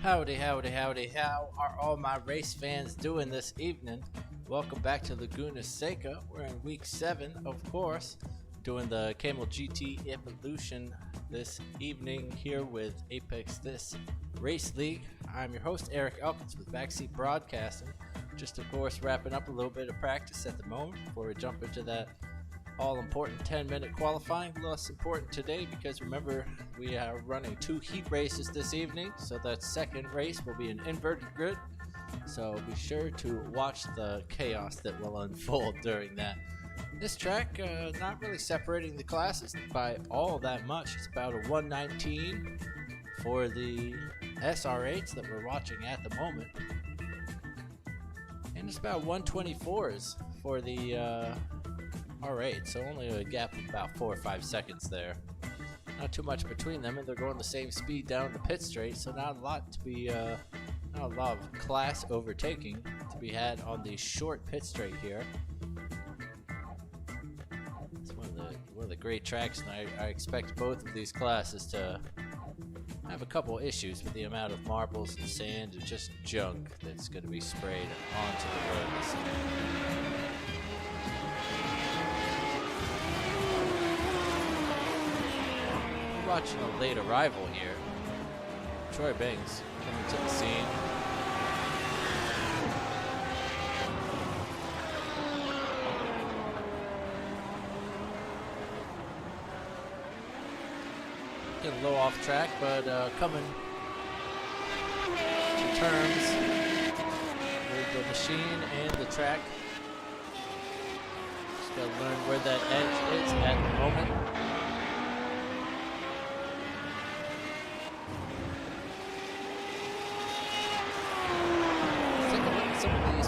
Howdy, howdy, howdy. How are all my race fans doing this evening? Welcome back to Laguna Seca. We're in week 7, of course, doing the Kamel GT Evolution this evening here with Apex This Race League. I'm your host, Eric Elkins with Backseat Broadcasting. Just, of course, wrapping up a little bit of practice at the moment before we jump into that all-important 10-minute qualifying. Less important today because remember we are running 2 heat races this evening, so that second race will be an inverted grid, so be sure to watch the chaos that will unfold during that. This track not really separating the classes by all that much. It's about a 119 for the SR8s that we're watching at the moment, and it's about 124s for the R8, so only a gap of about 4 or 5 seconds there. Not too much between them, and they're going the same speed down the pit straight, so not a lot of class overtaking to be had on the short pit straight here. It's one of the great tracks, and I expect both of these classes to have a couple issues with the amount of marbles and sand and just junk that's going to be sprayed onto the road this evening. Watching a late arrival here. Troy Banks coming to the scene. Getting low off track, but coming to terms with the machine and the track. Just gotta learn where that edge is at the moment.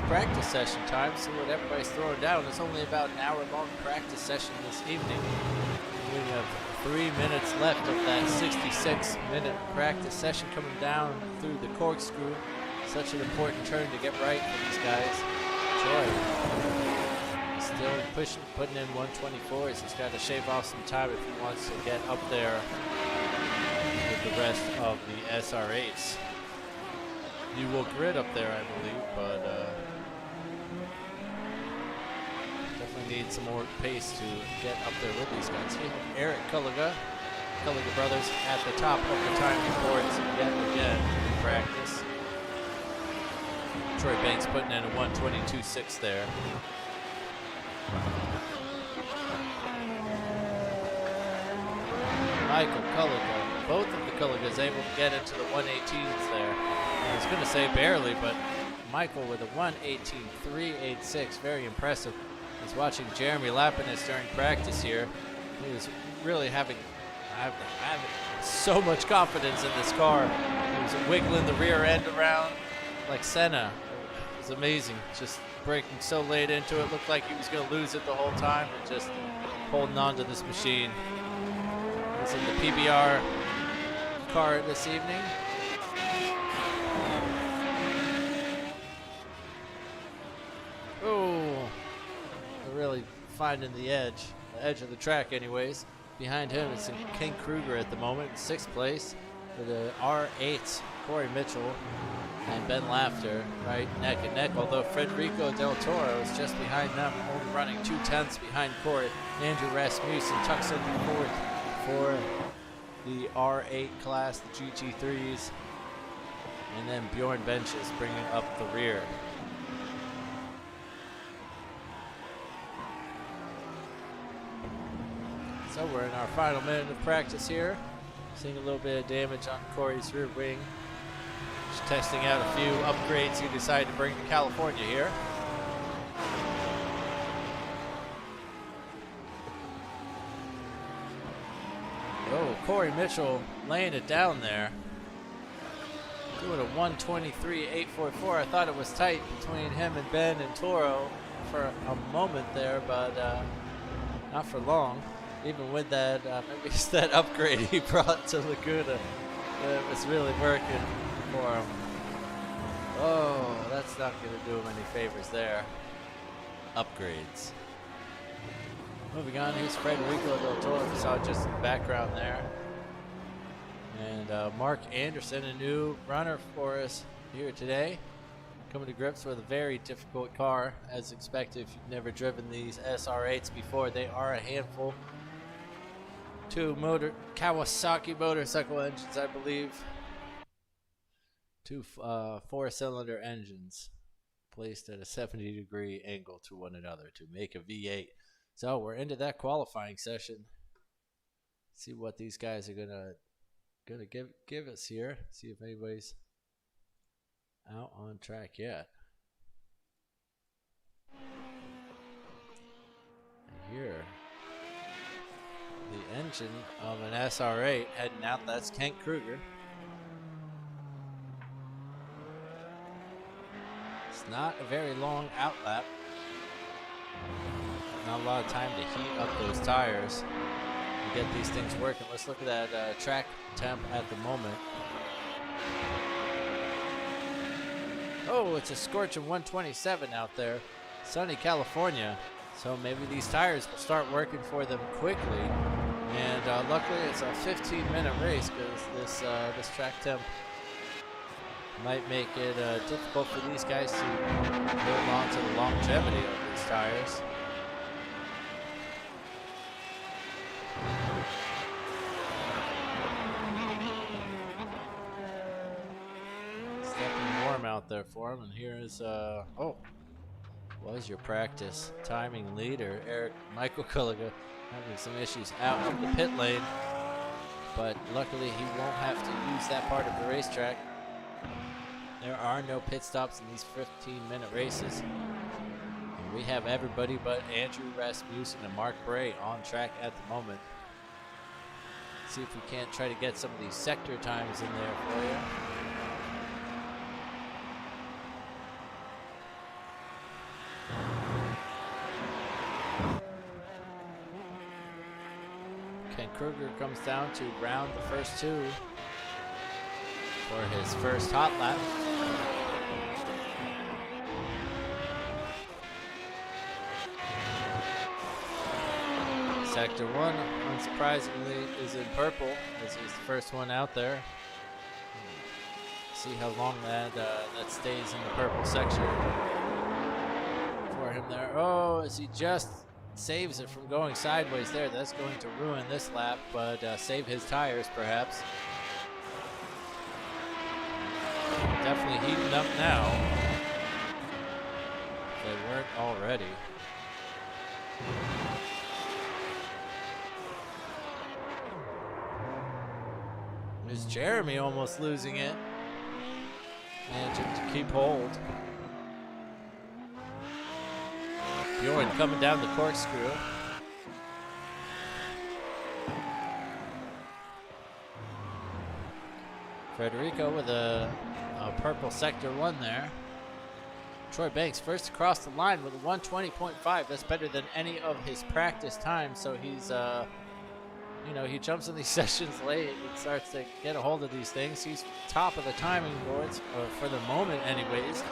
Practice session time, see what everybody's throwing down. It's only about an hour-long practice session this evening. We have 3 minutes left of that 66-minute practice session coming down through the corkscrew. Such an important turn to get right for these guys. Troy still putting in 124s. He's got to shave off some time if he wants to get up there with the rest of the SR8s. You will grid up there, I believe, but definitely need some more pace to get up there with these guys. Eric Culliga brothers at the top of the time reports yet again in practice. Troy Banks putting in a 122.6 there. Michael Culliga, both of the Culligas able to get into the 118s there. I was going to say barely, but Michael with a 118.386, very impressive. I was watching Jeremy lapping this during practice here. He was really having so much confidence in this car. He was wiggling the rear end around like Senna. It was amazing, just braking so late into it. Looked like he was going to lose it the whole time, and just holding on to this machine. He's in the PBR car this evening. Really finding the edge of the track anyways. Behind him is Ken Kruger at the moment in 6th place for the R8, Corey Mitchell and Ben Lafter right neck and neck, although Federico Del Toro is just behind them, only running 2/10 behind Corey. Andrew Rasmussen tucks in the 4th for the R8 class, the GT3s, and then Bjorn Benches bringing up the rear. So we're in our final minute of practice here. Seeing a little bit of damage on Corey's rear wing. Just testing out a few upgrades he decided to bring to California here. Oh, Corey Mitchell laying it down there. Doing a 123.844. I thought it was tight between him and Ben and Toro for a moment there, but not for long. Even with that, maybe it's that upgrade he brought to Laguna that was really working for him. Oh, that's not going to do him any favors there. Upgrades. Moving on, here's Federico Del Toro. We saw just in the background there. And Mark Anderson, a new runner for us here today, coming to grips with a very difficult car, as expected. If you've never driven these SR8s before, they are a handful. 2 Kawasaki motorcycle engines, I believe. 2 4-cylinder engines placed at a 70-degree angle to one another to make a V8. So we're into that qualifying session. See what these guys are gonna give us here. See if anybody's out on track yet. And here, the engine of an SR8 heading out. That's Kent Kruger. It's not a very long out lap. Not a lot of time to heat up those tires and get these things working. Let's look at that track temp at the moment. Oh, it's a scorching 127 out there. Sunny California. So maybe these tires will start working for them quickly. And luckily it's a 15-minute race, because this track temp might make it difficult for these guys to hold on to the longevity of these tires. Stepping warm out there for him, and here is was your practice timing leader, Michael Kulliga, having some issues out of the pit lane, but luckily he won't have to use that part of the racetrack. There are no pit stops in these 15-minute races. And we have everybody but Andrew Rasmussen and Mark Bray on track at the moment. See if we can't try to get some of these sector times in there for you. Ken Kruger comes down to round the first 2 for his first hot lap. Sector 1, unsurprisingly, is in purple, as he's the first one out there. See how long that stays in the purple section for him there. Oh, as he just saves it from going sideways there. That's going to ruin this lap, but save his tires perhaps. Definitely heating up now, if they weren't already. There's Jeremy almost losing it. Managing to keep hold. Bjorn coming down the corkscrew. Federico with a purple sector 1 there. Troy Banks first across the line with a 120.5. That's better than any of his practice time. So he's, he jumps in these sessions late and starts to get a hold of these things. He's top of the timing boards, for the moment anyways,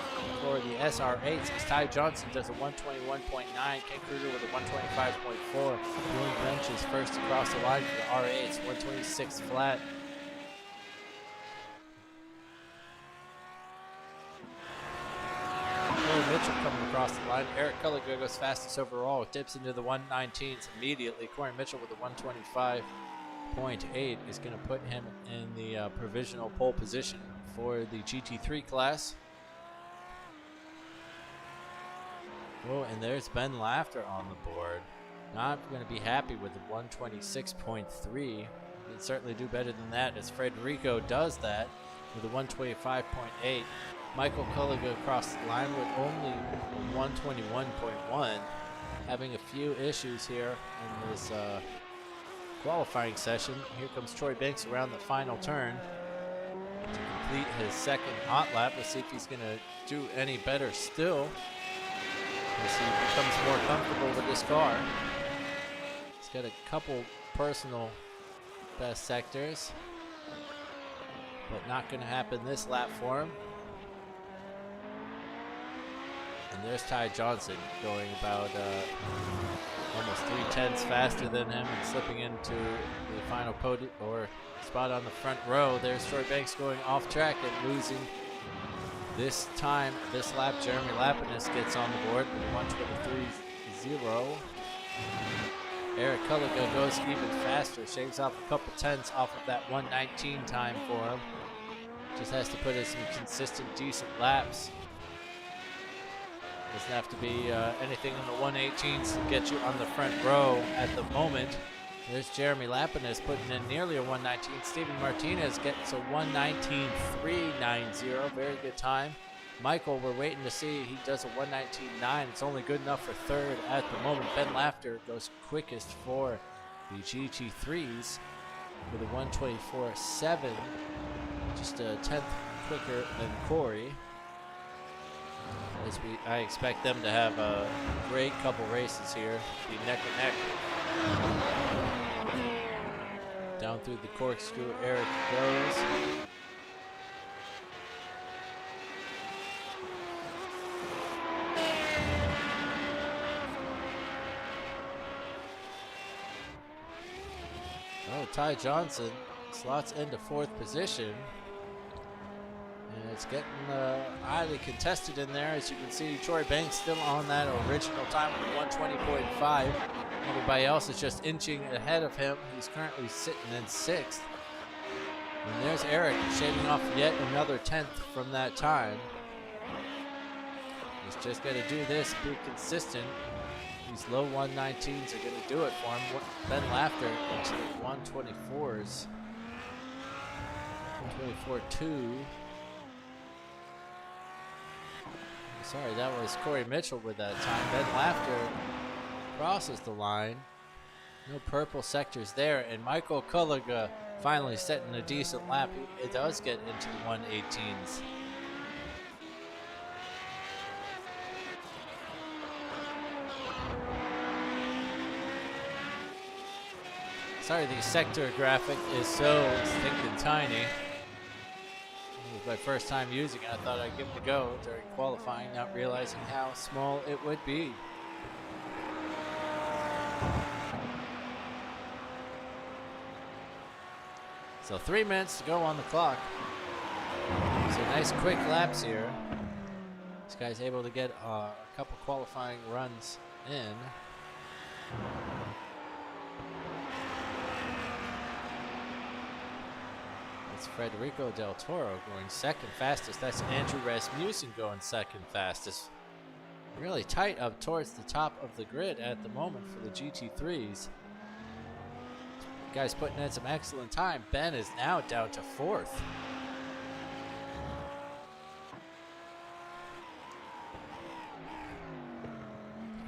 for the SR8s. As Ty Johnson does a 121.9, Ken Kruger with a 125.4. Julian Bench is first across the line for the R8s, 126 flat. Mitchell coming across the line. Eric Culliger goes fastest overall, dips into the 119s immediately. Corey Mitchell with a 125.8 is going to put him in the provisional pole position for the GT3 class. Oh, and there's Ben Laughter on the board. Not going to be happy with the 126.3. He can certainly do better than that, as Federico does that with a 125.8. Michael Culliga across the line with only 121.1, having a few issues here in this qualifying session. Here comes Troy Banks around the final turn to complete his second hot lap. Let's see if he's going to do any better still as he becomes more comfortable with this car. He's got a couple personal best sectors, but not going to happen this lap for him. And there's Ty Johnson going about almost 3/10 faster than him and slipping into the final podium or spot on the front row. There's Troy Banks going off track and losing this time. This lap, Jeremy Lapinus gets on the board with 1:23.0. Eric Culligan goes even faster, shaves off a couple tenths off of that 1:19 time for him. Just has to put in some consistent, decent laps. Doesn't have to be anything in the 1:18s to get you on the front row at the moment. There's Jeremy Lapinus putting in nearly a 1:19. Steven Martinez gets a 1:19.390. Very good time. Michael, we're waiting to see. He does a 1:19.9. It's only good enough for third at the moment. Ben Laughter goes quickest for the GT3s with a 1:24.7. Just a 10th quicker than Corey. I expect them to have a great couple races here, be neck and neck. Down through the corkscrew, Eric goes. Oh, Ty Johnson slots into 4th position. And it's getting highly contested in there. As you can see, Troy Banks still on that original time with 1:20.5. Everybody else is just inching ahead of him. He's currently sitting in 6th. And there's Eric shaving off yet another 10th from that time. He's just got to do this, be consistent. These low 1:19s are going to do it for him. Ben Laughter into the 1:24s. 1:24.2. Sorry, that was Corey Mitchell with that time. Ben Laughter crosses the line. No purple sectors there. And Michael Kulliga finally setting a decent lap. It does get into the 1:18s. Sorry, the sector graphic is so stinking tiny. It was my first time using it. I thought I'd give it a go during qualifying, not realizing how small it would be. So 3 minutes to go on the clock. So nice quick laps here. This guy's able to get a couple qualifying runs in. It's Federico Del Toro going second fastest. That's Andrew Rasmussen going second fastest. Really tight up towards the top of the grid at the moment for the GT3s. Guy's putting in some excellent time. Ben is now down to 4th.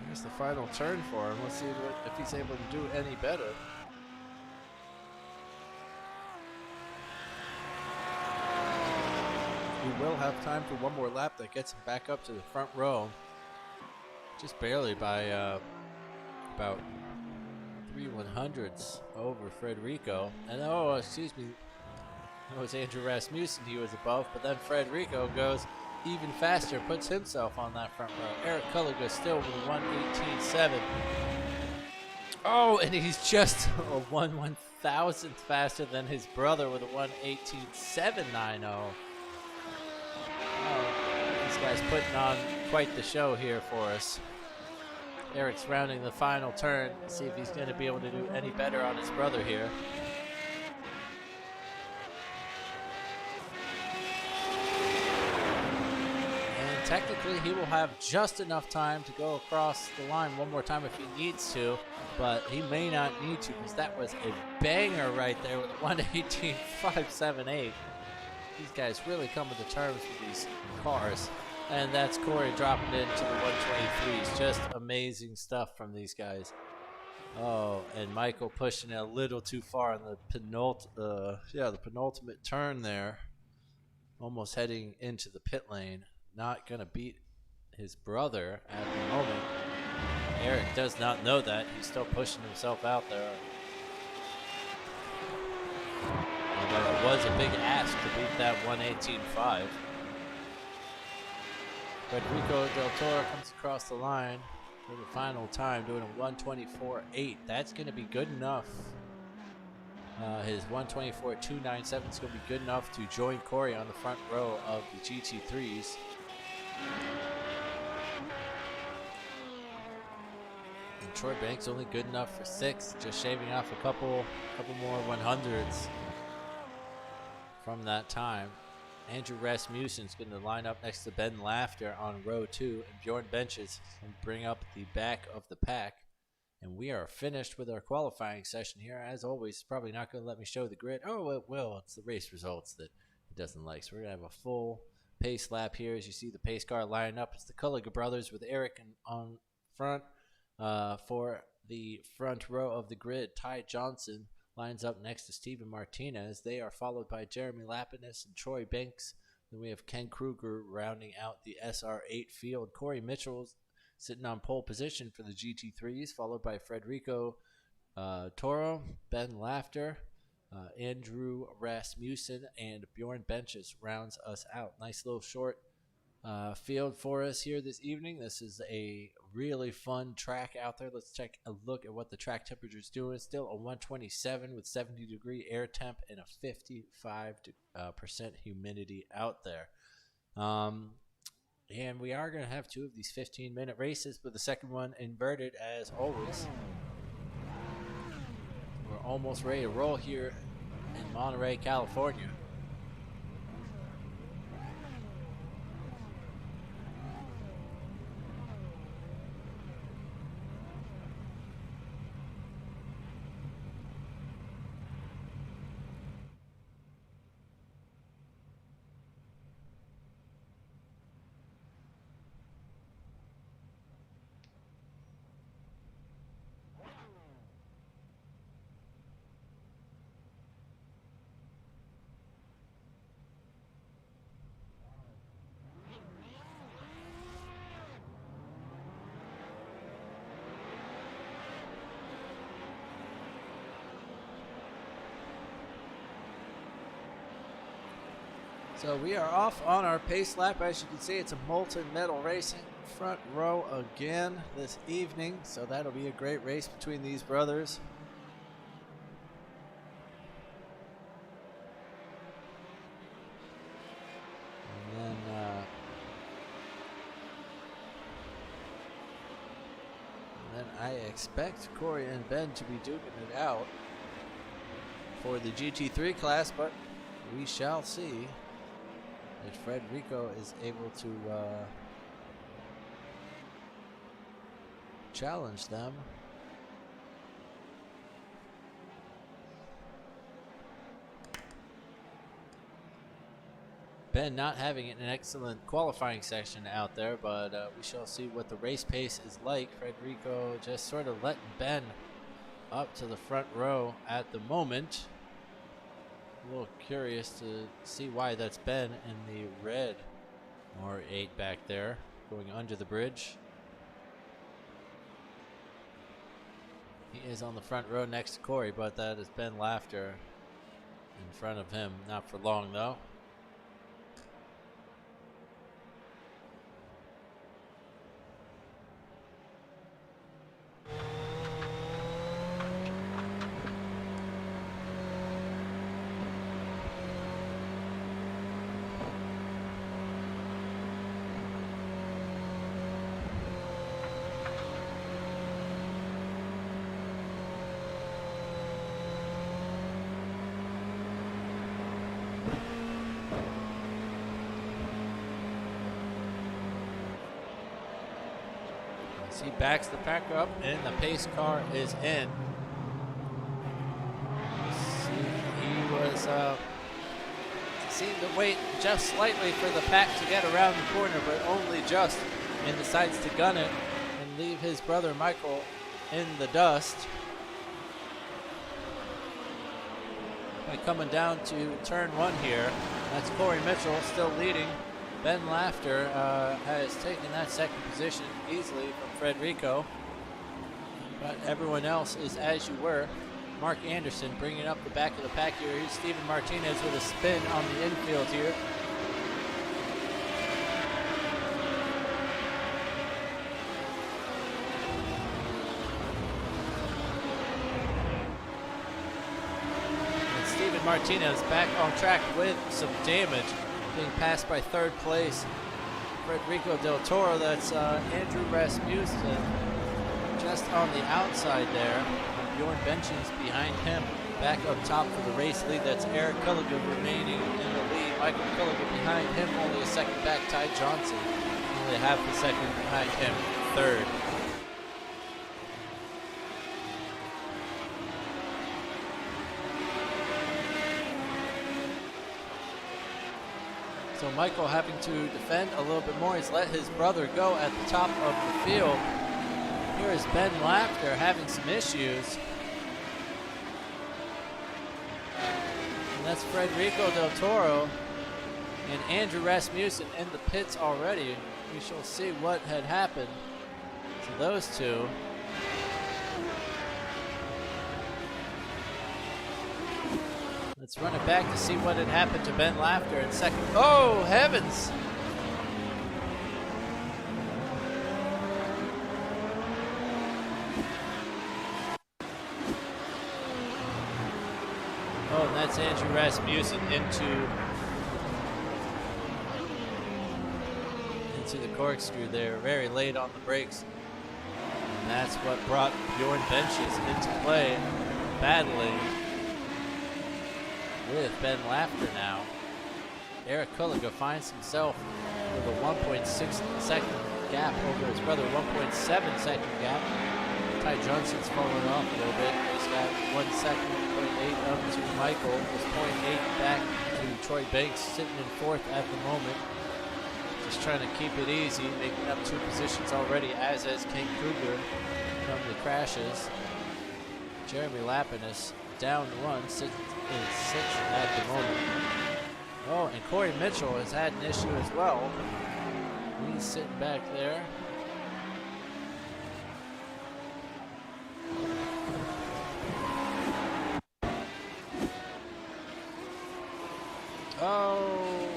Here's the final turn for him. Let's see if he's able to do any better. He will have time for one more lap that gets him back up to the front row. Just barely by about 3/100ths over Federico. And oh, excuse me, it was Andrew Rasmussen he was above, but then Federico goes even faster, puts himself on that front row. Eric Culliga still with a 1:18.7. Oh, and he's just a 1/1000th faster than his brother with a 1:18.790. Oh, this guy's putting on quite the show here for us. Eric's rounding the final turn. See if he's going to be able to do any better on his brother here. And technically he will have just enough time to go across the line one more time if he needs to, but he may not need to because that was a banger right there with a 1:18.578. These guys really coming to terms with these cars. And that's Corey dropping into the 1:23s. Just amazing stuff from these guys. Oh, and Michael pushing it a little too far in the penultimate turn there. Almost heading into the pit lane. Not going to beat his brother at the moment. Eric does not know that. He's still pushing himself out there. Although it was a big ask to beat that 1:18.5. Federico Del Toro comes across the line. for the final time, doing a 1:24.8. That's going to be good enough. His 1:24.297 is going to be good enough to join Corey on the front row of the GT3s. And Troy Banks only good enough for 6, just shaving off a couple more 100s from that time. Andrew Rasmussen's going to line up next to Ben Laughter on row 2, and Bjorn Benches will bring up the back of the pack. And we are finished with our qualifying session here. As always, it's probably not going to let me show the grid. Oh, it will. It's the race results that it doesn't like. So we're going to have a full pace lap here. As you see the pace car lining up, it's the Culligan brothers with Eric on front. For the front row of the grid, Ty Johnson lines up next to Steven Martinez. They are followed by Jeremy Lapinus and Troy Banks. Then we have Ken Kruger rounding out the SR8 field. Corey Mitchell's sitting on pole position for the GT3s, followed by Federico Toro, Ben Laughter, Andrew Rasmussen, and Bjorn Benches rounds us out. Nice little short field for us here this evening. This is a really fun track out there. Let's take a look at what the track temperature is doing. Still a 127 with 70-degree air temp and a 55% humidity out there. And we are going to have 2 of these 15-minute races, but the second one inverted as always. We're almost ready to roll here in Monterey, California. So we are off on our pace lap. As you can see, it's a molten metal racing front row again this evening. So that'll be a great race between these brothers. And then I expect Corey and Ben to be duking it out for the GT3 class, but we shall see if Federico is able to challenge them. Ben not having an excellent qualifying session out there, but we shall see what the race pace is like. Federico just sort of letting Ben up to the front row at the moment. A little curious to see why that's Ben in the red R8 back there going under the bridge. He is on the front row next to Corey, but that is Ben Laughter in front of him. Not for long though. He backs the pack up and the pace car is in. He was seemed to wait just slightly for the pack to get around the corner, but only just, and decides to gun it and leave his brother Michael in the dust. Coming down to turn 1 here. That's Corey Mitchell still leading. Ben Laughter has taken that second position easily from Federico, but everyone else is as you were. Mark Anderson bringing up the back of the pack here. Here's Steven Martinez with a spin on the infield here. Martinez back on track with some damage, being passed by third place Federico Del Toro. That's Andrew Rasmussen just on the outside there. Bjorn Benching's behind him. Back up top for the race lead, that's Eric Culligan remaining in the lead. Michael Culligan behind him, only a second back. Ty Johnson only half a second behind him, third. So Michael having to defend a little bit more. He's let his brother go at the top of the field. Here is Ben Laughter having some issues. And that's Federico Del Toro and Andrew Rasmussen in the pits already. We shall see what had happened to those two. Let's run it back to see what had happened to Ben Laughter in second. Oh, heavens! Oh, and that's Andrew Rasmussen into the corkscrew there, very late on the brakes. And that's what brought Bjorn Benches into play, battling with Ben Laughter now. Eric Kulliga finds himself with a 1.6 second gap over his brother, 1.7 second gap. Ty Johnson's falling off a little bit. He's got 1 second, 0.8 up to Michael. It's 0.8 back to Troy Banks, sitting in fourth at the moment. Just trying to keep it easy, making up 2 positions already, as is King Kruger from the crashes. Jeremy Lapinus down 1, sitting in 6th at the moment. Oh, and Corey Mitchell has had an issue as well. He's sitting back there. Oh,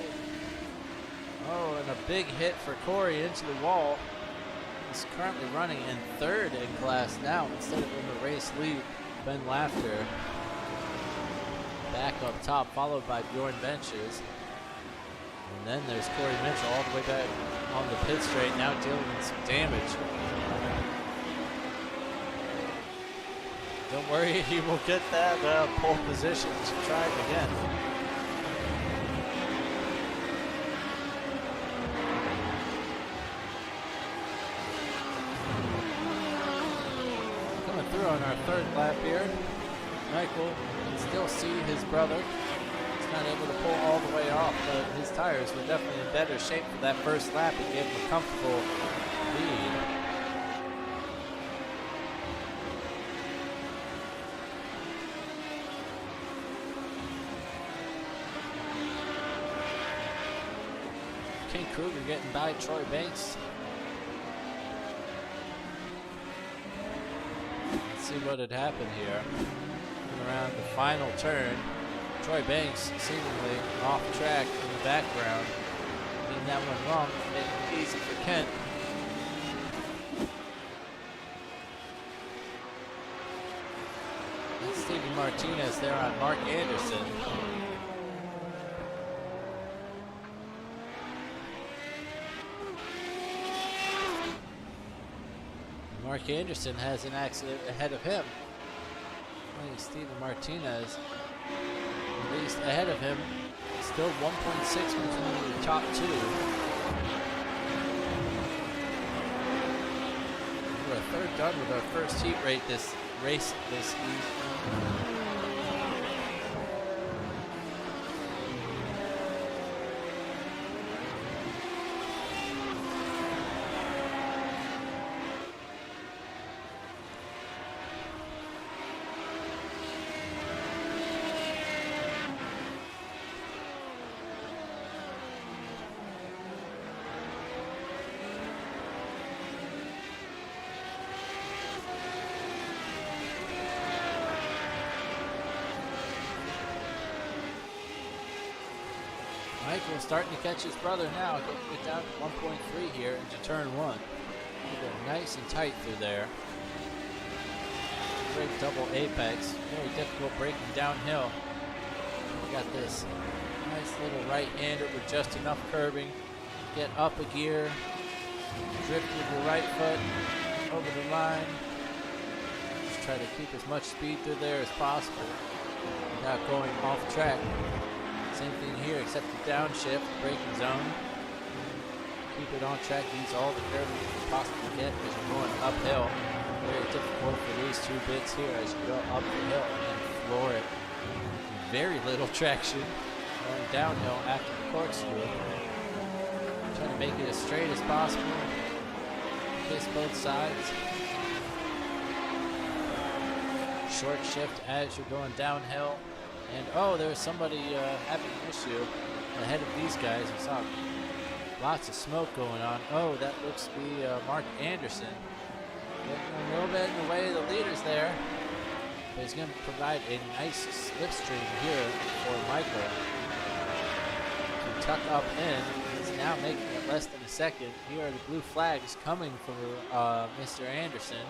and a big hit for Corey into the wall. He's currently running in 3rd in class now instead of in the race lead. Ben Laughter back up top, followed by Bjorn Benches. And then there's Corey Mitchell all the way back on the pit straight, now dealing with some damage. Don't worry, he will get that pole position to try it again. Coming through on our 3rd lap here. Michael can still see his brother. He's not able to pull all the way off, but his tires were definitely in better shape for that first lap. It gave him a comfortable lead. King Kruger getting by Troy Banks. Let's see what had happened here. Around the final turn, Troy Banks seemingly off track in the background. Getting that one wrong, making it easy for Kent. And Stevie Martinez there on Mark Anderson. Mark Anderson has an accident ahead of him. Steven Martinez, at least ahead of him, still 1.6 between the top 2. We're a 3rd done with our first heat rate this race this evening. Michael starting to catch his brother now, getting it down to 1.3 here into turn 1. They're nice and tight through there. Great double apex, very difficult braking downhill. Got this nice little right-hander with just enough curbing. Get up a gear, drift with your right foot over the line. Just try to keep as much speed through there as possible without going off track. Same thing here, except the downshift, braking zone. Keep it on track, use all the curbing you can possibly get as you're going uphill. Very difficult for these two bits here as you go up the hill and floor it. Very little traction going downhill after the corkscrew. Trying to make it as straight as possible. Kiss both sides. Short shift as you're going downhill. And oh, there's somebody having an issue ahead of these guys. We saw lots of smoke going on. Oh, that looks to be Mark Anderson. Getting a little bit in the way of the leaders there. But he's going to provide a nice slipstream here for Michael to tuck up in. He's now making it less than a second. Here are the blue flags coming for Mr. Anderson.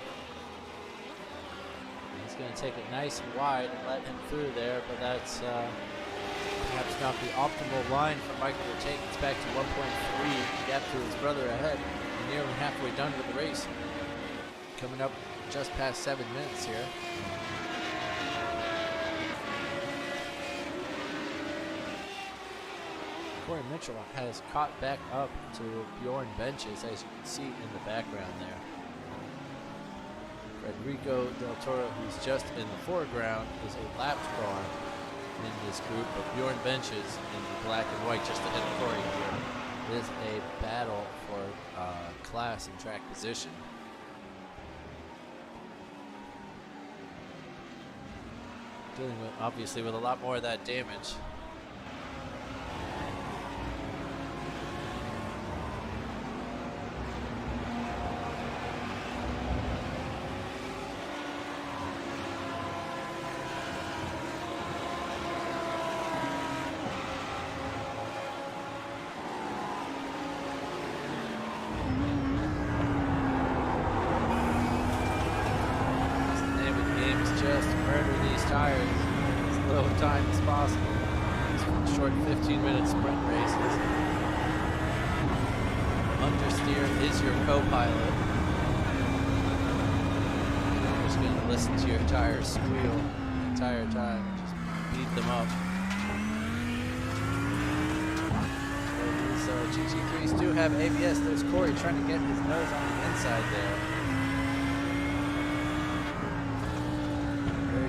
He's going to take it nice and wide and let him through there, but that's perhaps not the optimal line for Michael to take. It's back to 1.3 gap to his brother ahead. We're nearly halfway done with the race. Coming up just past 7 minutes here. Corey Mitchell has caught back up to Bjorn Benches, as you can see in the background there. Federico Del Toro, who's just in the foreground, is a lapped car in this group, but Bjorn Benches in the black and white just ahead of Corey here. It is a battle for class and track position. Dealing with, obviously, with a lot more of that damage. Tires as low time as possible. These short 15-minute sprint races. Understeer is your co-pilot. You're just going to listen to your tires squeal the entire time and just beat them up. So these GT3s do have ABS. There's Corey trying to get his nose on the inside there.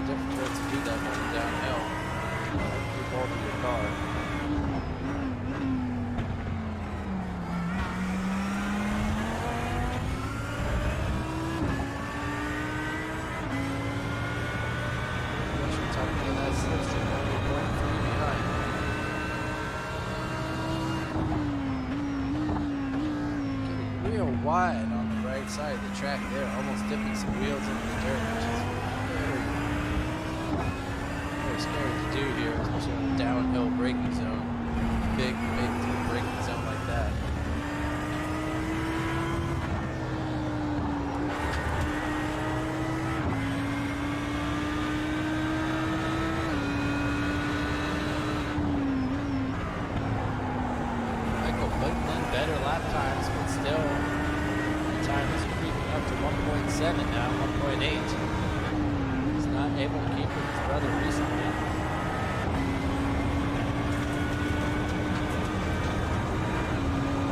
Difficult to do that going downhill. Keep hold of your car. Once you're talking to that slipstream, you're going 3 behind. Getting real wide on the right side of the track there, almost dipping some wheels into the dirt, which is scary to do here, especially in a downhill braking zone. Big braking zone like that. Michael putting in better lap times, but still the time is creeping up to 1.7 now, 1.8. Not able to keep with his brother recently.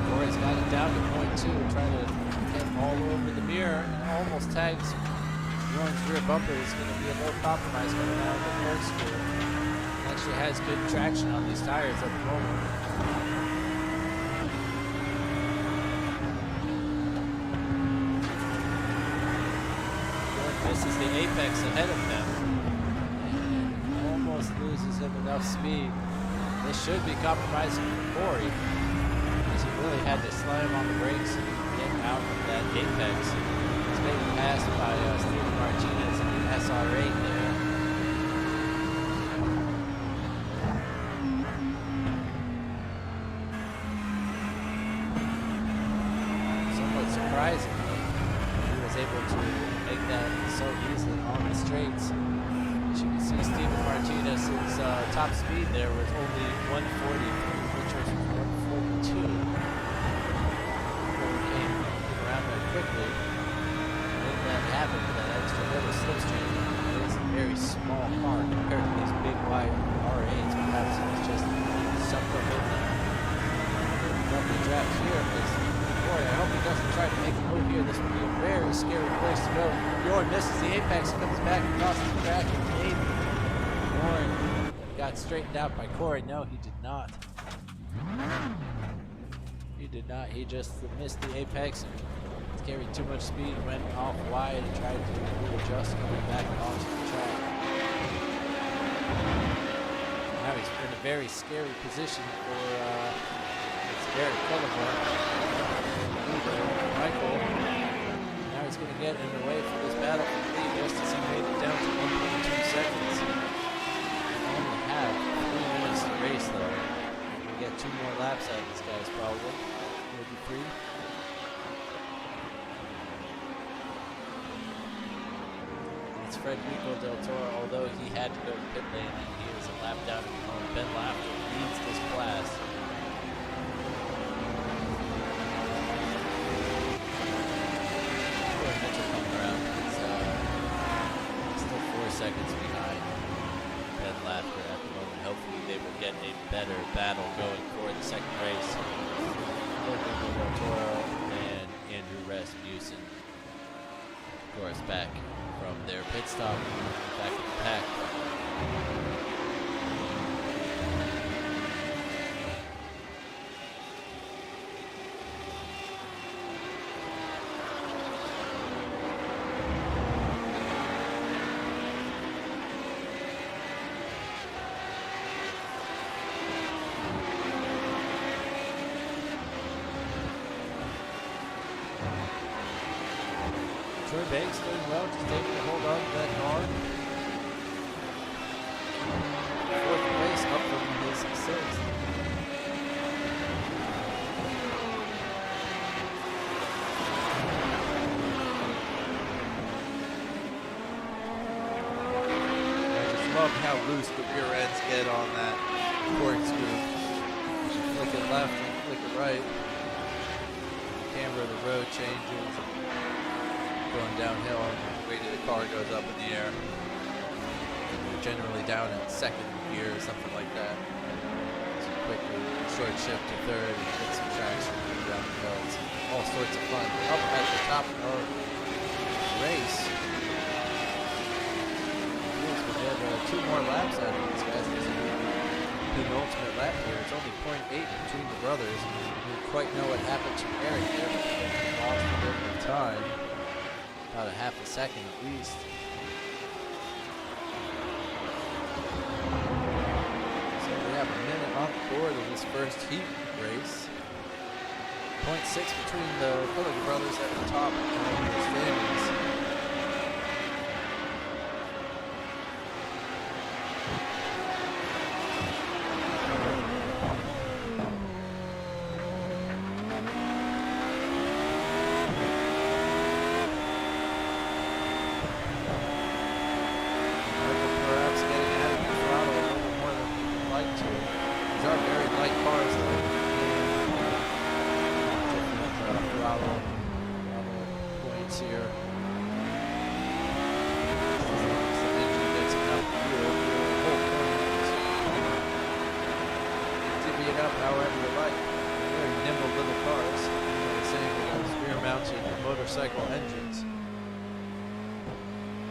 Corey's got it down to 0.2, trying to get all over the mirror and almost tags Bjorn's rear bumper. Is going to be a little compromise coming out of the corkscrew. Actually has good traction on these tires at the moment. This is the apex ahead of him. And almost loses him enough speed. This should be compromising for Corey, as he really had to slam on the brakes and get out of that apex. He's being passed by Steven Martinez in the SR8 there. Somewhat surprisingly, he was able to make that so easily on the straights. As you can see, Steven Martinez's top speed there was only 140, Richards was 142. Before he came around that quickly. Didn't let happen with that extra little slipstream. It is a very small car compared to these big wide R8s. Perhaps it was just something in the rubber trap here. Boy, I hope he doesn't try to make a move here. This would be a very scary place to go. Bjorn misses the apex, comes back across the track, and maybe Bjorn got straightened out by Corey. No, he did not. He did not. He just missed the apex and carried too much speed, went off wide, and tried to readjust coming back onto the track. Now he's in a very scary position for it's very colorful. Michael. Now he's going to get in the way for this battle for the lead just as he made it down to 1.2 seconds. We only have 3 minutes to race though. We get 2 more laps out of this guy's probably. Maybe 3. It's Federico Del Toro, although he had to go to pit lane and he is a lap down at the moment. Ben Laffer leads this class. Seconds behind Ben Laffer at the moment. Hopefully they will get a better battle going for the second race. Federico Del Toro and Andrew Rasmussen, of course, back from their pit stop, back in the pack. Troy Banks doing well, just able to hold on to that car. 4th place up from his 6th. I just love how loose the rear ends get on that corkscrew. Flick it left and flick it right. Camber, the road changes. Going downhill, and the weight of the car goes up in the air. And you're generally down in 2nd gear or something like that. So quickly short shift to 3rd and get some traction down the hill. It's all sorts of fun. Up at the top of the race. We have 2 more laps out of these guys. This is the penultimate lap here. It's only 0.8 between the brothers. We don't quite know what happened to Eric there, but he lost a bit of time. About a half a second at least. So we have a minute on the board of this first heat race. 0.6 between the Phillips brothers at the top of the standings. Motorcycle engines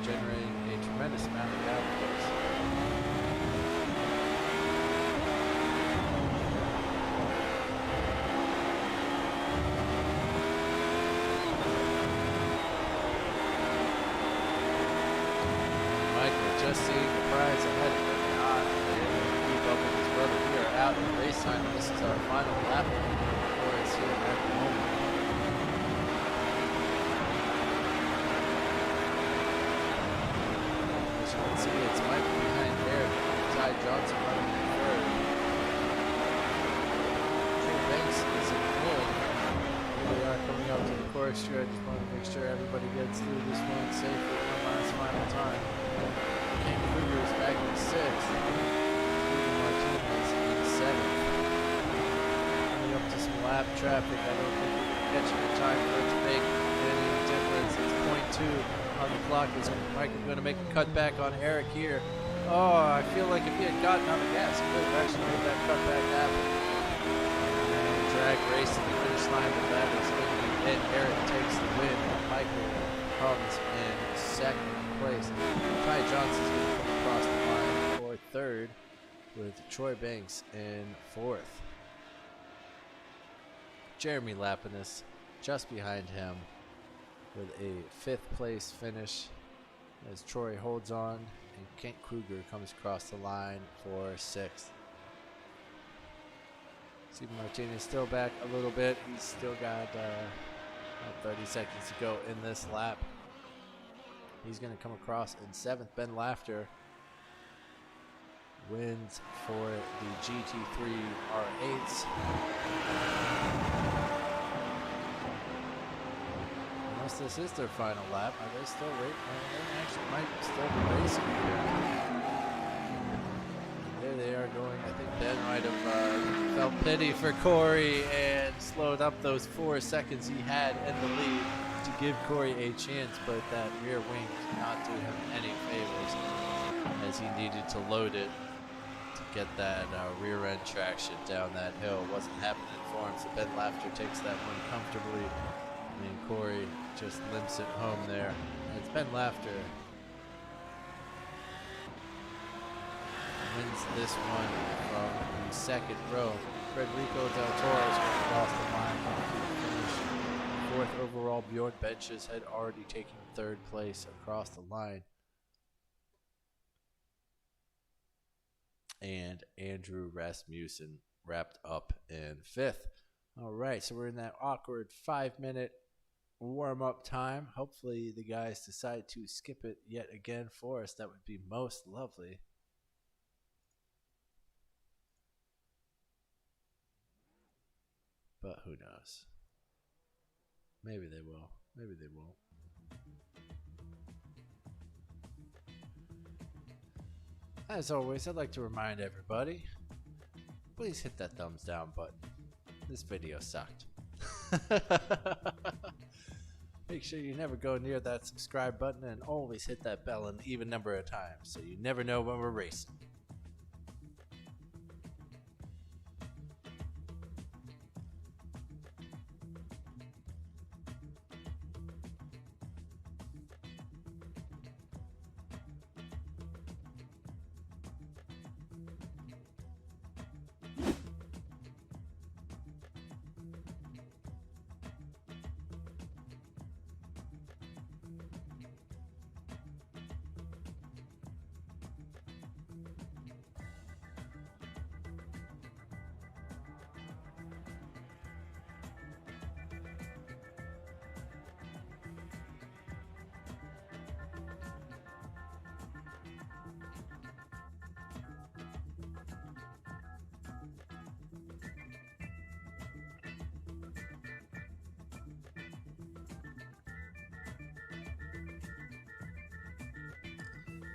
generating a tremendous amount of downforce. Michael just seeing the prize ahead of him, not able to keep up with his brother. We are out in race time. This is our final lap for us here at the moment. See, it's Michael behind there. Ty Johnson running in 3rd. Troy Banks is in 4th. Here we are coming up to the course stretch. Just want to make sure everybody gets through this one safely one last final time. Kangaroo Martinez back in 6th. Martinez in 7th. Coming up to some lap traffic. I don't think we're catching the time for it to make any difference. It's .2 on the clock. Is Michael going to make a cutback on Eric here? Oh, I feel like if he had gotten on the gas, he could have actually made that cutback happen. And drag race to the finish line, but that is going to be it. Eric takes the win, and Michael comes in 2nd place. Ty Johnson's going to come across the line for 3rd, with Troy Banks in 4th. Jeremy Lapinus just behind him with a 5th place finish as Troy holds on, and Kent Kruger comes across the line for 6th. Steven Martinez still back a little bit. He's still got about 30 seconds to go in this lap. He's going to come across in 7th. Ben Laughter wins for the GT3 R8s. Unless this is their final lap, are they still racing? They actually might still be racing here. There they are going. I think Ben might have felt pity for Corey and slowed up those 4 seconds he had in the lead to give Corey a chance, but that rear wing did not do him any favors as he needed to load it to get that rear end traction down that hill. Wasn't happening for him, so Ben Laughter takes that one comfortably, and Corey just limps it home there. And it's Ben Laughter wins this one from the 2nd row. Federico Del Toro is going to cross the line to finish 4th overall. Bjorn Benches had already taken 3rd place across the line. And Andrew Rasmussen wrapped up in 5th. All right, so we're in that awkward 5-minute warm-up time. Hopefully the guys decide to skip it yet again for us. That would be most lovely. But who knows? Maybe they will. Maybe they won't. As always, I'd like to remind everybody, please hit that thumbs down button. This video sucked. Make sure you never go near that subscribe button, and always hit that bell an even number of times so you never know when we're racing.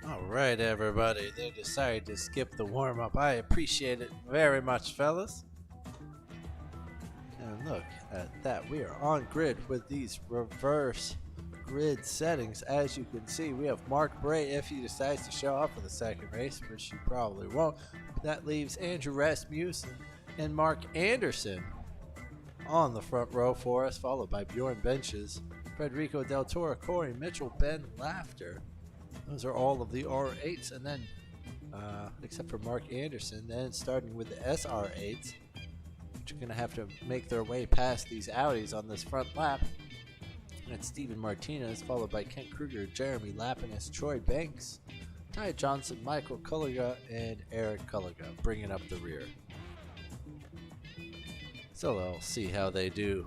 Alright everybody, they decided to skip the warm-up. I appreciate it very much, fellas. And look at that, we are on grid with these reverse grid settings. As you can see, we have Mark Bray if he decides to show up for the 2nd race, which he probably won't. That leaves Andrew Rasmussen and Mark Anderson on the front row for us, followed by Bjorn Benches, Federico Del Toro, Corey Mitchell, Ben Laughter. Those are all of the R8s, and then, except for Mark Anderson, then starting with the SR8s, which are going to have to make their way past these Audis on this front lap. And it's Steven Martinez, followed by Kent Kruger, Jeremy Lapinus, Troy Banks, Ty Johnson, Michael Culliga, and Eric Culliga, bringing up the rear. So we'll see how they do.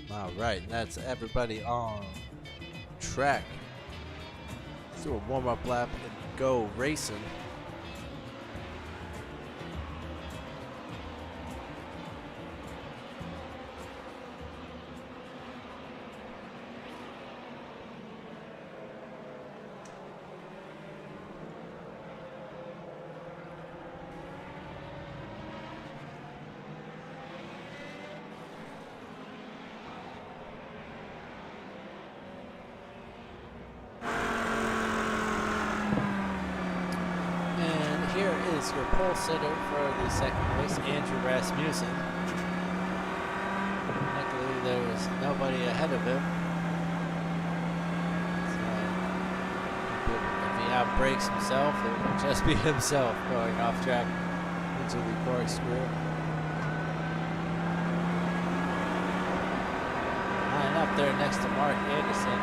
Alright, and that's everybody on track. Let's do a warm-up lap and go racing. is your pole sitter for the second race, Andrew Rasmussen. Luckily, there's nobody ahead of him. So, if he outbrakes himself, it will just be himself going off track into the corkscrew. Line up there next to Mark Anderson.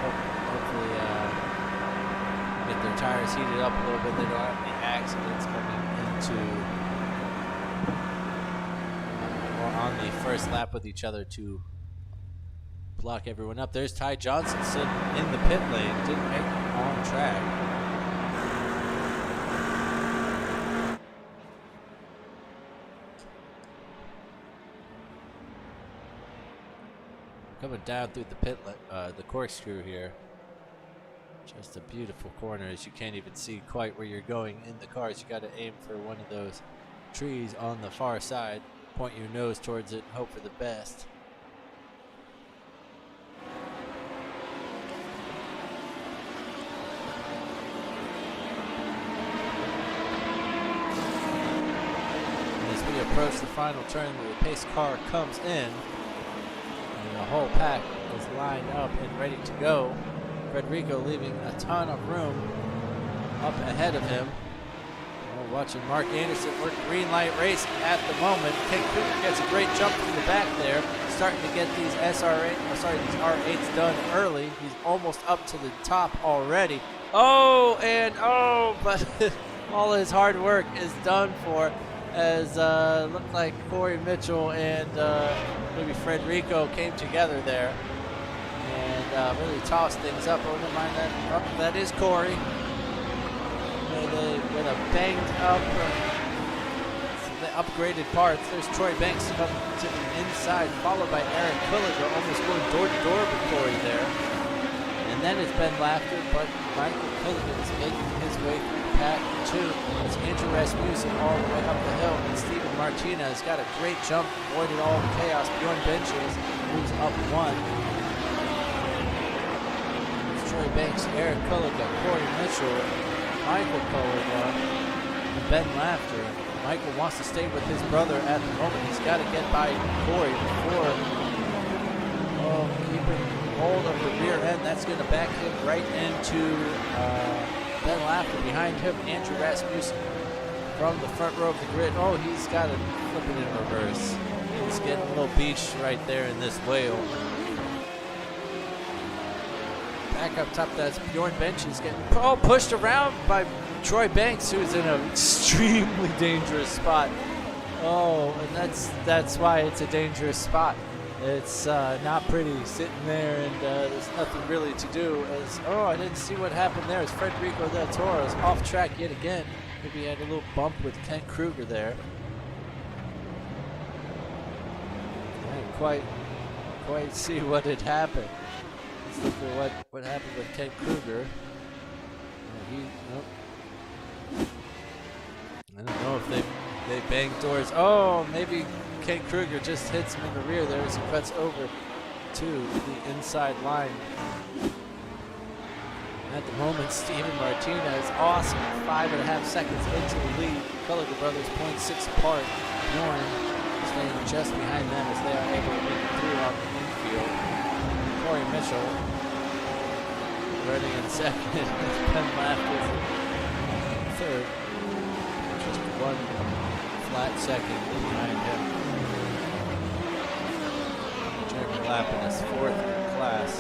Hopefully, get their tires heated up a little bit. They don't have any accidents coming into or on the first lap with each other to block everyone up. There's Ty Johnson sitting in the pit lane. Didn't make it on track. Coming down through the the corkscrew here. Just a beautiful corner, as you can't even see quite where you're going in the cars. You got to aim for one of those trees on the far side. Point your nose towards it and hope for the best. As we approach the final turn, the pace car comes in, and the whole pack is lined up and ready to go. Federico leaving a ton of room up ahead of him. We're watching Mark Anderson work green light racing at the moment. Ken Cooper gets a great jump from the back there, starting to get these these R8s done early. He's almost up to the top already. But all his hard work is done for, as looked like Corey Mitchell and maybe Federico came together there and really tossed things up. Oh, never mind that. Oh, that is Corey. With a banged up, the upgraded parts. There's Troy Banks coming to the inside, followed by Eric Kulliger, almost going door to door with Corey there. And then it's Ben Laughter, but Michael Kulliger is making his way through the pack too. It's Andrew Rasmussen all the way up the hill, and Steven Martinez got a great jump, avoided all the chaos. Bjorn Benches moves up one. Troy Banks, Eric Kulliger, Corey Mitchell, Michael Kulliger, and Ben Laughter. Michael wants to stay with his brother at the moment. He's got to get by Corey before keeping hold of the rear end. That's going to back him right into Ben Laughter. Behind him, Andrew Rasmussen from the front row of the grid. Oh, he's got to flip it in reverse. He's getting a little beached right there in this whale. Back up top, that's Bjorn Benches getting pushed around by Troy Banks, who's in an extremely dangerous spot. And that's why it's a dangerous spot. It's not pretty sitting there, and there's nothing really to do. I didn't see what happened there. As Federico Del Toro is off track yet again. Maybe he had a little bump with Kent Kruger there. I didn't quite see what had happened. Look for what happened with Ken Kruger. I don't know if they banged doors. Maybe Ken Kruger just hits him in the rear there as he cuts over to the inside line. At the moment, Steven Martinez, awesome, 5.5 seconds into the lead. Kulliger brothers 0.6 apart. Bjorn staying just behind them as they are able to make it through on the infield. Corey Mitchell running in second. Ben Laughter in third. Just one flat second behind him. Jeremy Lappin is fourth in the class.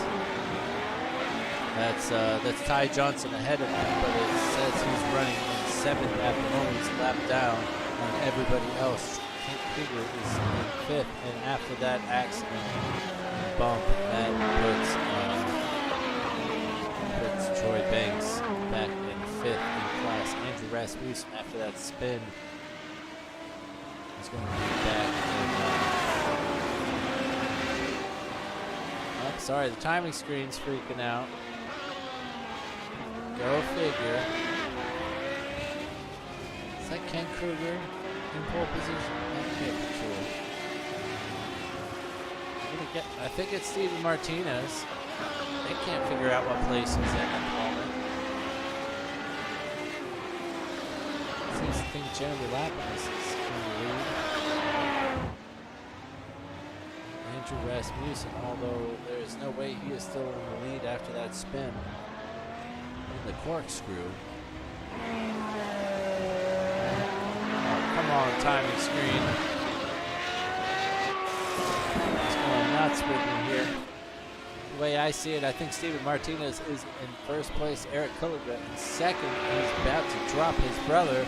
That's Ty Johnson ahead of him, but it says he's running in seventh at the moment. He's lapped down on everybody else. Kent Kruger is in fifth, and after that accident bump, that puts Troy Banks back in fifth in class. Andrew Rasmussen, after that spin, is going to be back in. Sorry, the timing screen's freaking out. Go figure. Is that Ken Kruger in pole position? I can't be sure. I think it's Steven Martinez. They can't figure out what place he's in at the moment. think Jeremy Lapidus is in the lead. Andrew Rasmussen, although there is no way he is still in the lead after that spin in the corkscrew. Oh, come on, timing screen. It's going nuts with me here. The way I see it, I think Steven Martinez is in first place, Eric Kulliga in second. He's about to drop his brother.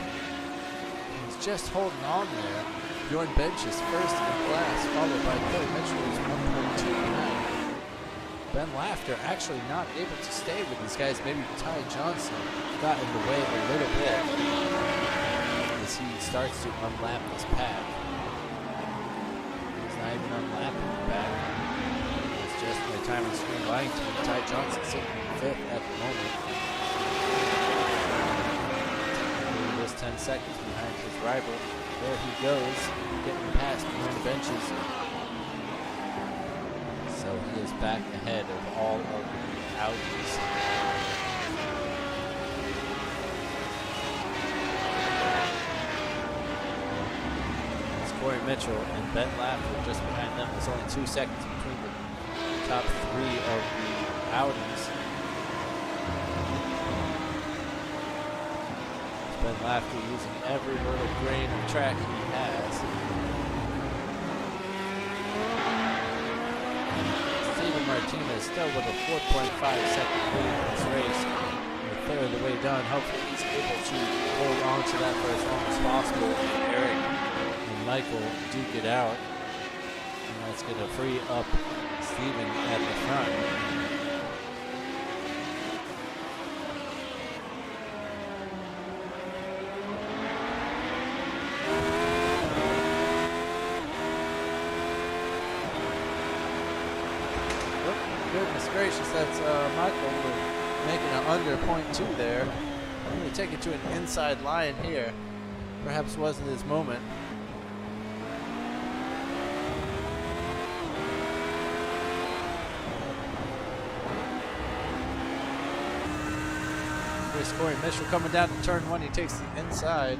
He's just holding on there. Bjorn Bench is first and last, followed by Cody Mitchell, who's 1.2 behind. Ben Laughter actually not able to stay with these guys. Maybe Ty Johnson got in the way a little bit as he starts to unlap this pack. He's not even unlapping the pack. It's just my timing screen lying to me. Ty Johnson sitting in fifth at the moment. He was 10 seconds behind his rival. There he goes, getting past behind the benches. So he is back ahead of all of the Audis. It's Corey Mitchell and Ben Laughter just behind them. There's only 2 seconds between the top 3 of the Audis. Ben Laughter using every little grain of track he has. Steven Martinez still with a 4.5 second lead in this race. A third of the way done. Hopefully he's able to hold on to that for as long as possible. Eric and Michael duke it out. And that's going to free up Steven at the front. Goodness gracious, that's Michael making an under 0.2 there. I'm going to take it to an inside line here. Perhaps wasn't his moment. Here's Corey Mitchell coming down to turn 1. He takes the inside,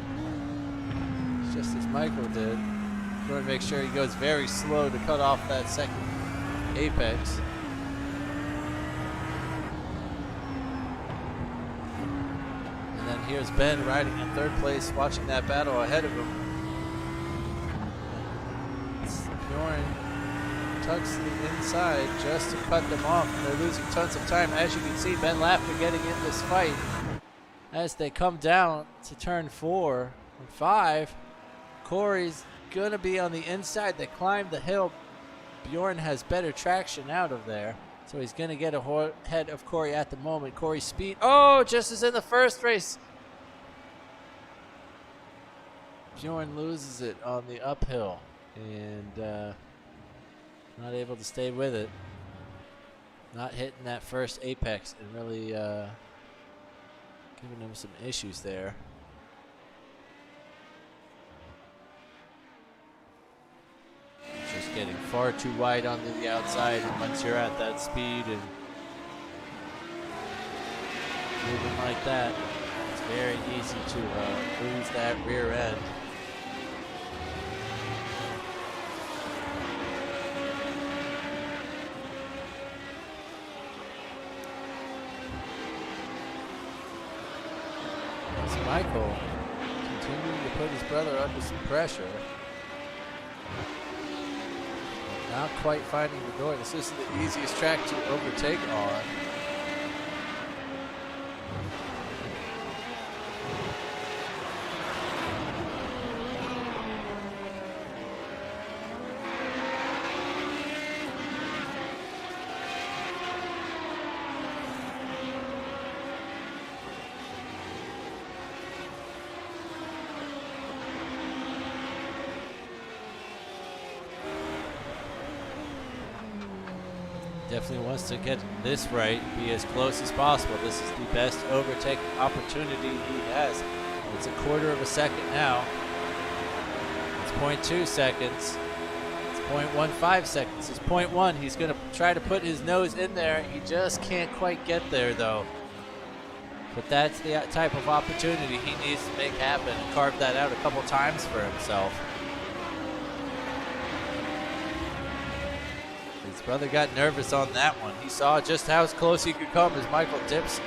just as Michael did. Going to make sure he goes very slow to cut off that second apex. Here's Ben riding in third place, watching that battle ahead of him. Bjorn tucks the inside just to cut them off. They're losing tons of time. As you can see, Ben Laughter getting in this fight. As they come down to turn 4 and 5, Corey's going to be on the inside. They climb the hill. Bjorn has better traction out of there. So he's going to get ahead of Corey at the moment. Corey's speed. Oh, just as in the first race. Bjorn loses it on the uphill and not able to stay with it. Not hitting that first apex and really giving him some issues there. Just getting far too wide onto the outside, and once you're at that speed and moving like that, it's very easy to lose that rear end. Michael continuing to put his brother under some pressure. Not quite finding the door. This isn't the easiest track to overtake on. Definitely wants to get this right, be as close as possible. This is the best overtake opportunity he has. It's a quarter of a second now. It's 0.2 seconds. It's 0.15 seconds. It's 0.1. He's going to try to put his nose in there. He just can't quite get there, though. But that's the type of opportunity he needs to make happen and carve that out a couple times for himself. His brother got nervous on that one. He saw just how close he could come as Michael dips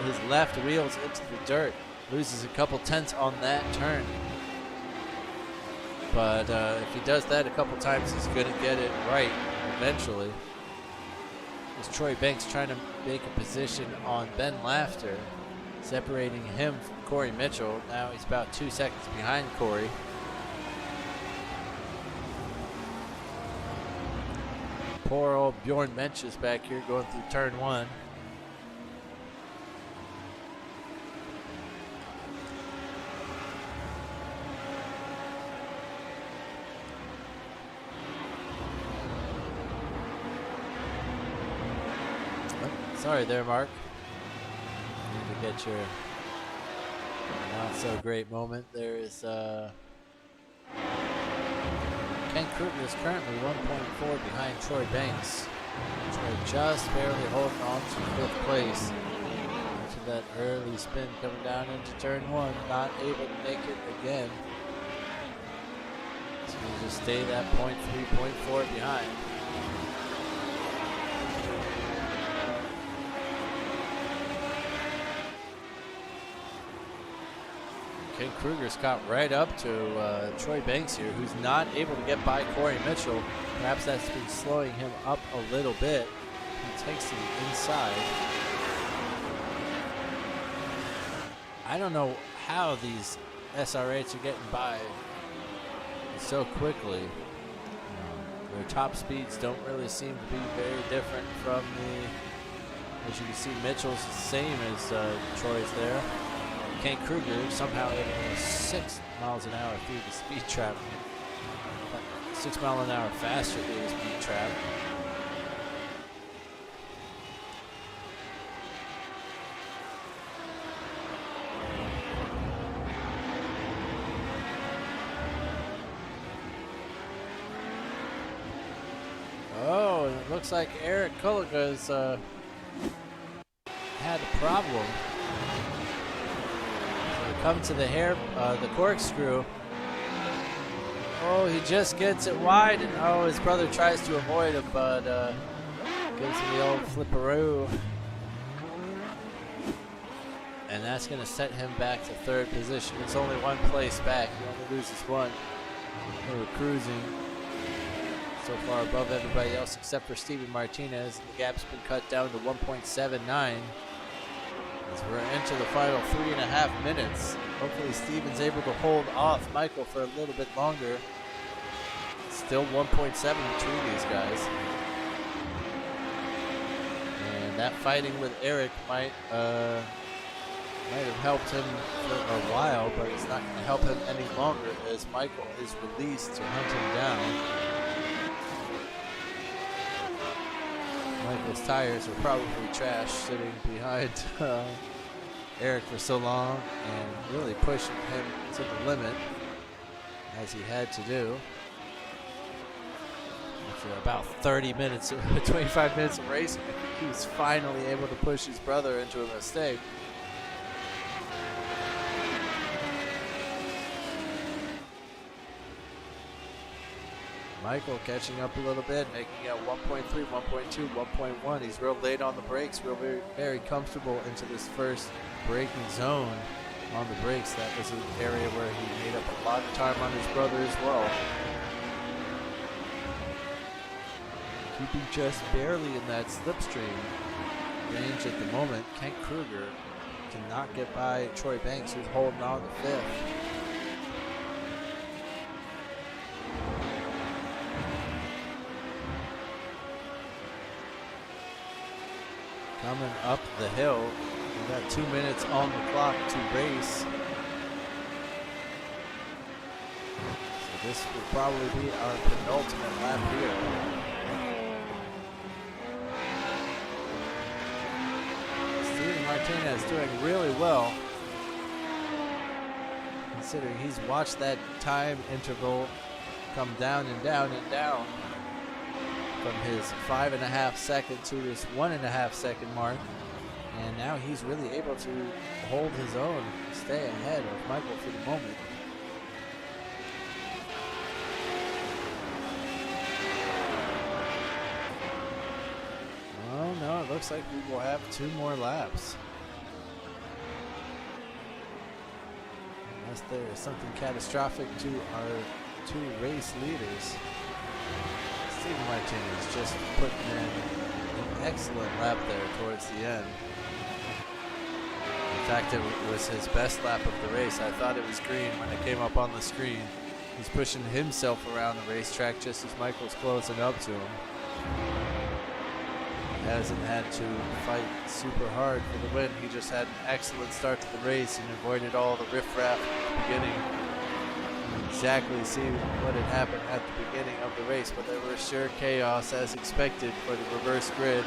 his left wheels into the dirt. Loses a couple tenths on that turn. But if he does that a couple times, he's going to get it right eventually. As Troy Banks trying to make a position on Ben Laughter, separating him from Corey Mitchell. Now he's about 2 seconds behind Corey. Poor old Bjorn Mensch is back here going through turn 1. Sorry there, Mark. Need to get your not so great moment. There is Ken Kruger is currently 1.4 behind Troy Banks. Troy just barely holding on to 5th place. After that early spin coming down into turn 1, not able to make it again. So we'll just stay that 0.3, 0.4 behind. Ken Kruger's caught right up to Troy Banks here, who's not able to get by Corey Mitchell. Perhaps that's been slowing him up a little bit. He takes to the inside. I don't know how these SR8s are getting by so quickly. Their top speeds don't really seem to be very different from as you can see, Mitchell's the same as Troy's there. Ken Kruger somehow able to go 6 miles an hour through the speed trap. 6 miles an hour faster through the speed trap. Oh, and it looks like Eric Kulliga's had a problem. Come to the corkscrew. Oh, he just gets it wide, and his brother tries to avoid him, but gives him the old flipperoo. And that's going to set him back to 3rd position. It's only 1 place back. He only loses 1. We're cruising so far above everybody else except for Steven Martinez. The gap's been cut down to 1.79. As we're into the final 3.5 minutes. Hopefully Steven's able to hold off Michael for a little bit longer. Still 1.7 between these guys. And that fighting with Eric might have helped him for a while, but it's not going to help him any longer as Michael is released to hunt him down. Michael's tires are probably trash sitting behind Eric for so long and really pushing him to the limit as he had to do. After about 30 minutes, 25 minutes of racing, he was finally able to push his brother into a mistake. Michael catching up a little bit, making out 1.3, 1.2, 1.1. He's real late on the brakes, very, very comfortable into this first braking zone on the brakes. That was an area where he made up a lot of time on his brother as well. Keeping just barely in that slipstream range at the moment. Ken Kruger cannot get by Troy Banks, who's holding on to 5th. Coming up the hill, we've got 2 minutes on the clock to race. So this will probably be our penultimate lap here. Steven Martinez doing really well, considering he's watched that time interval come down and down and down. From his 5.5 second to his 1.5 second mark. And now he's really able to hold his own, stay ahead of Michael for the moment. Oh no, it looks like we will have 2 more laps. Unless there is something catastrophic to our 2 race leaders. Steven Martinez just putting in an excellent lap there towards the end. In fact, it was his best lap of the race. I thought it was green when it came up on the screen. He's pushing himself around the racetrack just as Michael's closing up to him. Hasn't had to fight super hard for the win. He just had an excellent start to the race and avoided all the riffraff at the beginning. Exactly see what had happened at the beginning of the race, but there was sure chaos as expected for the reverse grid.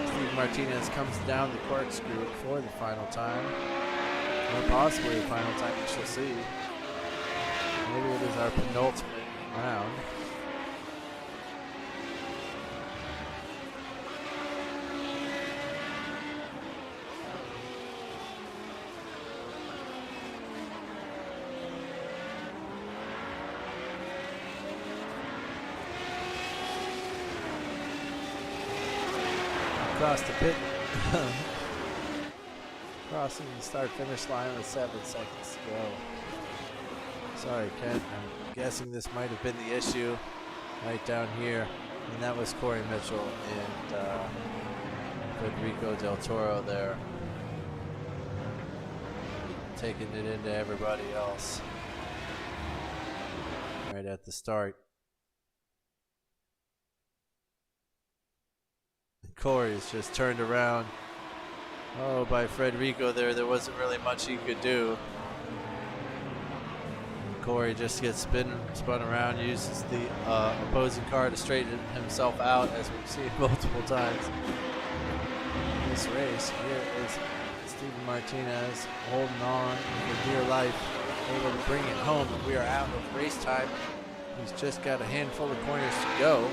Steve Martinez comes down the corkscrew for the final time, or possibly the final time, we shall see. Maybe it is our penultimate round. Across the pit, crossing the start-finish line with 7 seconds to go. Sorry, Kent. I'm guessing this might have been the issue right down here, and that was Corey Mitchell and Federico Del Toro there, taking it into everybody else right at the start. Corey's just turned around. Oh, by Federico there wasn't really much he could do. And Corey just gets spun around, uses the opposing car to straighten himself out, as we've seen multiple times in this race. Here is Steven Martinez holding on for dear life, able to bring it home. We are out of race time. He's just got a handful of corners to go.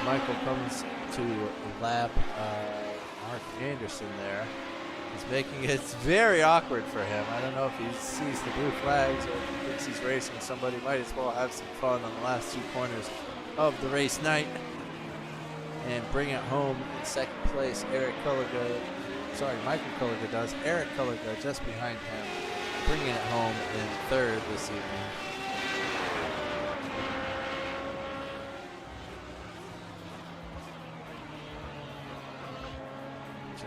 Michael comes to lap Mark Anderson there. He's making it very awkward for him. I don't know if he sees the blue flags or if he thinks he's racing somebody. Might as well have some fun on the last 2 corners of the race night and bring it home in second place. Michael Kulliga does. Eric Kulliga just behind him, bringing it home in third this evening.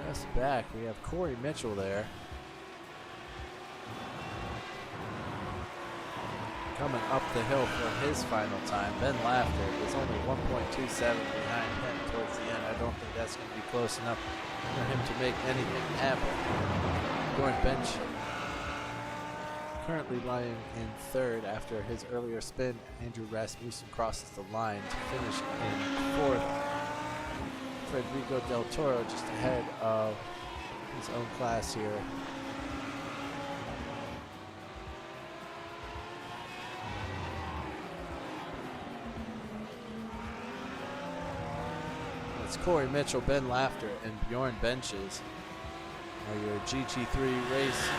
Just back, we have Corey Mitchell there. Coming up the hill for his final time. Ben Lafter is only 1.27 behind him towards the end. I don't think that's going to be close enough for him to make anything happen. Gordon Bench currently lying in third after his earlier spin. Andrew Rasmussen crosses the line to finish in fourth. Federico Del Toro just ahead of his own class here. It's Corey Mitchell, Ben Lafter, and Bjorn Benches are your GT3 race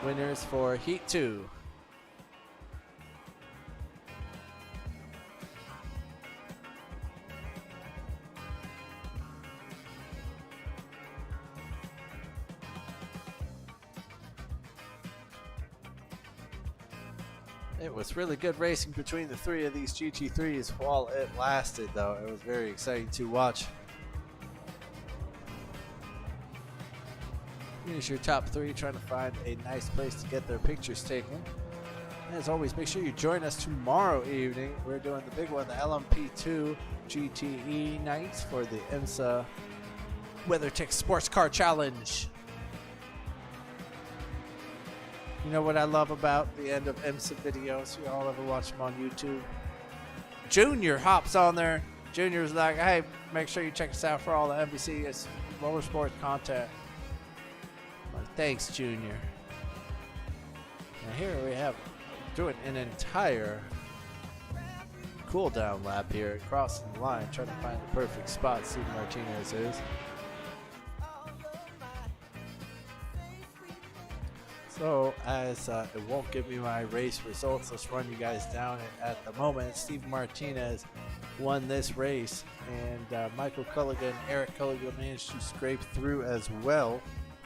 winners for Heat 2. It was really good racing between the 3 of these GT3s while it lasted, though. It was very exciting to watch. Here's your top 3 trying to find a nice place to get their pictures taken. As always, make sure you join us tomorrow evening. We're doing the big one, the LMP2 GTE nights for the IMSA WeatherTech Sports Car Challenge. You know what I love about the end of IMSA videos? You all ever watch them on YouTube? Junior hops on there. Junior's like, hey, make sure you check us out for all the NBC motorsport content. I'm like, thanks, Junior. And here we have doing an entire cool down lap here, crossing the line, trying to find the perfect spot. Steven Martinez is. So, as it won't give me my race results, let's run you guys down it at the moment. Steven Martinez won this race, and Michael Culligan and Eric Culligan managed to scrape through as well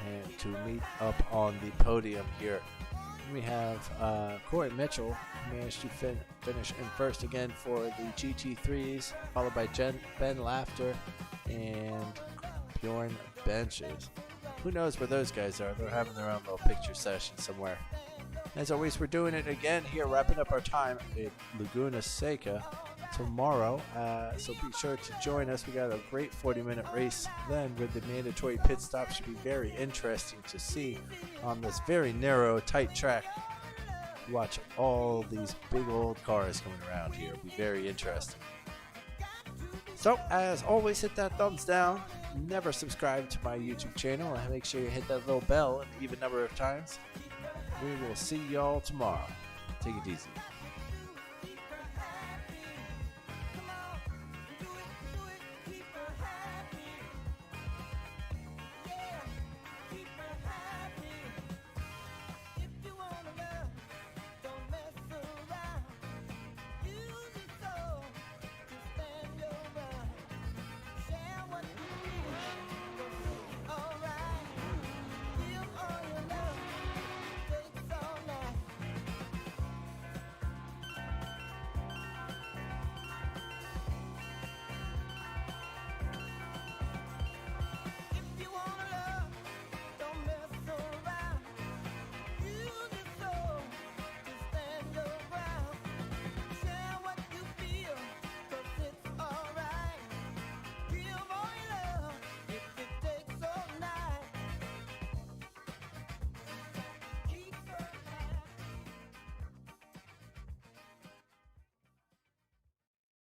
and to meet up on the podium here. We have Corey Mitchell managed to finish in first again for the GT3s, followed by Ben Laughter and Bjorn Benches. Who knows where those guys are? They're having their own little picture session somewhere. As always, we're doing it again here, wrapping up our time at Laguna Seca tomorrow. So be sure to join us. We got a great 40-minute race then with the mandatory pit stop. Should be very interesting to see on this very narrow, tight track. Watch all these big old cars coming around here. It'll be very interesting. So, as always, hit that thumbs down. Never subscribe to my YouTube channel, and make sure you hit that little bell an even number of times. We will see y'all tomorrow. Take it easy.